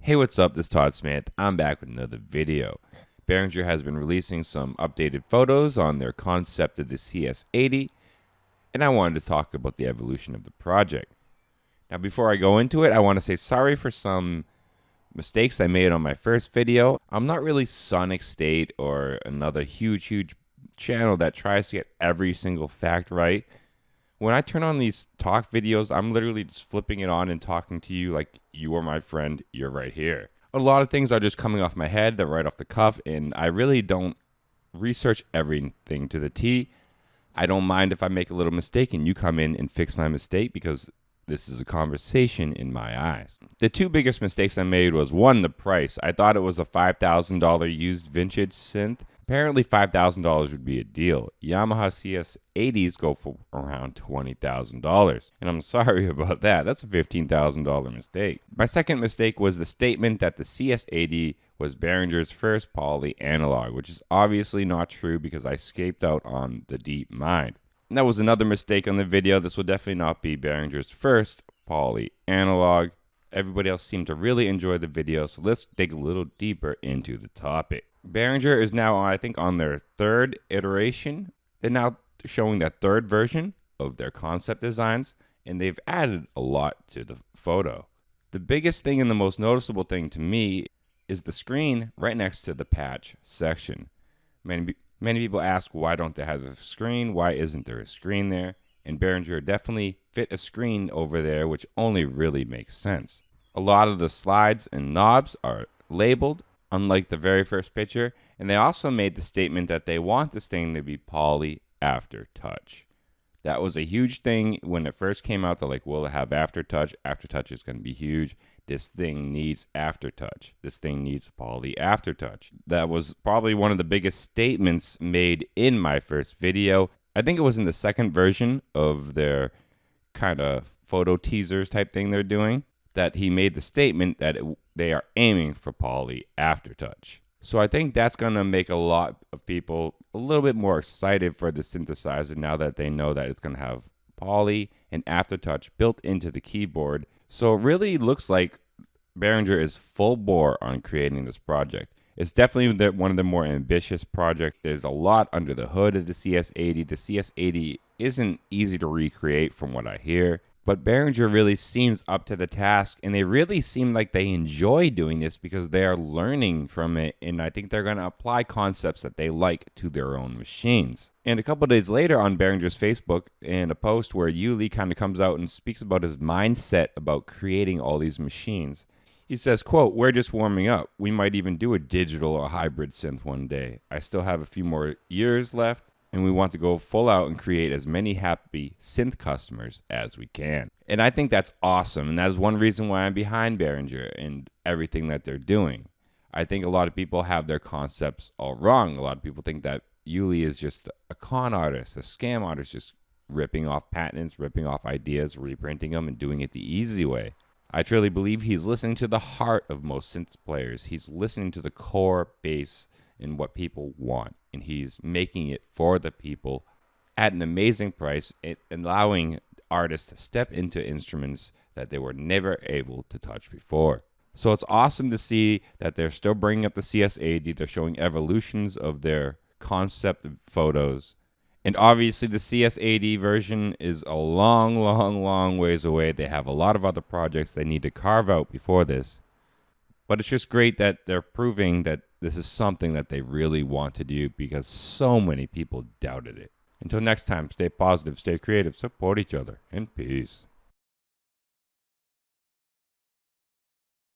Hey, what's up? This is Todd Smith. I'm back with another video. Behringer has been releasing some updated photos on their concept of the CS80, and I wanted to talk about the evolution of the project. Now, before I go into it, I want to say sorry for some mistakes I made on my first video. I'm not really Sonic State or another huge channel that tries to get every single fact right. When I turn on these talk videos, I'm literally just flipping it on and talking to you like you are my friend, you're right here. A lot of things are just coming off my head, they're right off the cuff, and I really don't research everything to the T. I don't mind if I make a little mistake and you come in and fix my mistake because this is a conversation in my eyes. The two biggest mistakes I made was one, the price. I thought it was a $5,000 used vintage synth. Apparently $5,000 would be a deal. Yamaha CS80s go for around $20,000. And I'm sorry about that. That's a $15,000 mistake. My second mistake was the statement that the CS80 was Behringer's first poly analog, which is obviously not true because I escaped out on the deep mind. And that was another mistake on the video. This will definitely not be Behringer's first poly analog. Everybody else seemed to really enjoy the video, so let's dig a little deeper into the topic. Behringer is now, I think, on their third iteration. They're now showing that third version of their concept designs, and they've added a lot to the photo. The biggest thing and the most noticeable thing to me is the screen right next to the patch section. Many people ask, why don't they have a screen? Why isn't there a screen there? And Behringer definitely fit a screen over there, which only really makes sense. A lot of the slides and knobs are labeled, unlike the very first picture, and they also made the statement that they want this thing to be poly aftertouch. That was a huge thing when it first came out. They're like, will it have aftertouch? Aftertouch is going to be huge. This thing needs aftertouch. This thing needs poly aftertouch. That was probably one of the biggest statements made in my first video. I think it was in the second version of their kind of photo teasers type thing they're doing, that he made the statement that they are aiming for poly aftertouch. So I think that's going to make a lot of people a little bit more excited for the synthesizer now that they know that it's going to have poly and aftertouch built into the keyboard. So it really looks like Behringer is full bore on creating this project. It's definitely one of the more ambitious projects. There's a lot under the hood of the CS80. The CS80 isn't easy to recreate from what I hear, but Behringer really seems up to the task, and they really seem like they enjoy doing this because they are learning from it, and I think they're going to apply concepts that they like to their own machines. And a couple of days later on Behringer's Facebook, in a post where Yuli kind of comes out and speaks about his mindset about creating all these machines, he says, quote, "We're just warming up. We might even do a digital or hybrid synth one day. I still have a few more years left, and we want to go full out and create as many happy synth customers as we can." And I think that's awesome, and that is one reason why I'm behind Behringer and everything that they're doing. I think a lot of people have their concepts all wrong. A lot of people think that Yuli is just a con artist, a scam artist, just ripping off patents, ripping off ideas, reprinting them, and doing it the easy way. I truly believe he's listening to the heart of most synth players. He's listening to the core base and what people want, and he's making it for the people at an amazing price, allowing artists to step into instruments that they were never able to touch before. So it's awesome to see that they're still bringing up the CS80. They're showing evolutions of their concept photos. And obviously the CS80 version is a long ways away. They have a lot of other projects they need to carve out before this. But it's just great that they're proving that this is something that they really want to do because so many people doubted it. Until next time, stay positive, stay creative, support each other, and peace.